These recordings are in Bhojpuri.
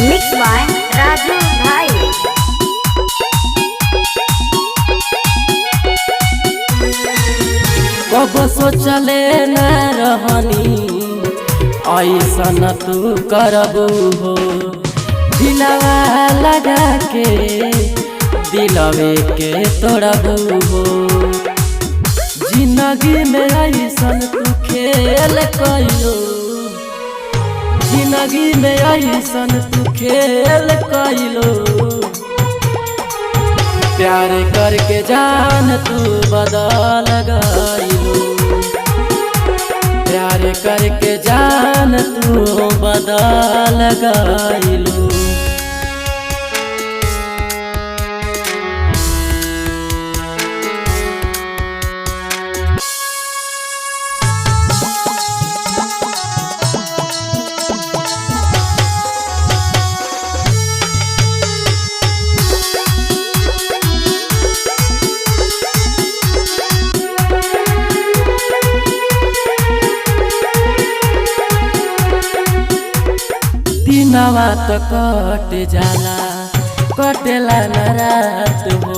मिक्स बाय राजू भाई। कब सोचले न रहनी ऐसन तू करबू हो। दिलवा लगा के दिलवे के तोड़बू हो। जिंदगी में ऐसन तू खेल कइलो, जिंदगी में ऐसन तू खेल कइलो। प्यार करके जान तू बदल गइलो, प्यार करके जान तू बदल गइलो। दिनवा तो कट जाला कटेला न रात हो।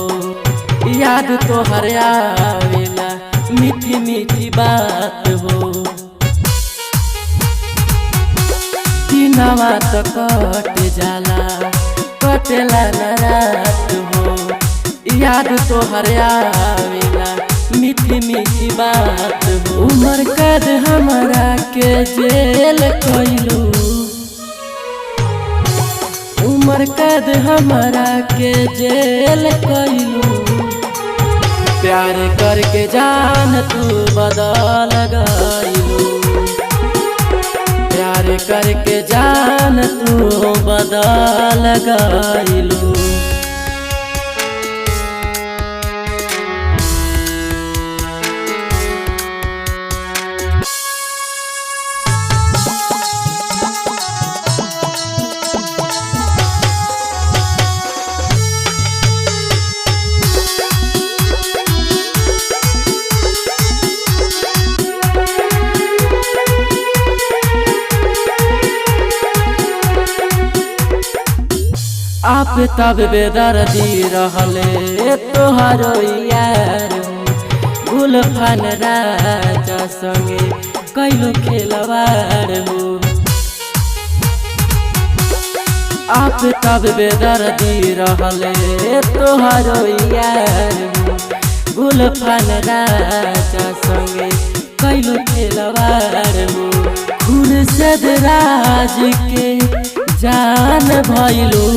याद तो हर आवेला मीठी मीठी बात हो। दिनवा तो कट जाला कटेला न रात हो। याद तो हर आवेला मीठी मीठी बात हो। उम्र कैद हमरा के जेल कइलू, उम्र कैद हमरा के जेल कइलू। प्यार करके जान तू बदल गइलू, प्यार करके जान तू बदल गइलू। आप तब बेदर्दी रहले तोहरो यार। गुलफान राजा संगे कैलो खेलवार हो। आप तब बेदर्दी रहले तोहरो यार। गुलफान राजा संगे कैलो खेलवार हो। खुर्शद राज के जान भइलू,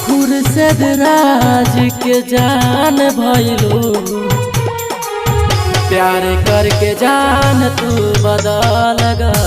खुर्शद राज के जान भइलू। प्यार करके जान तू बदल गइलू।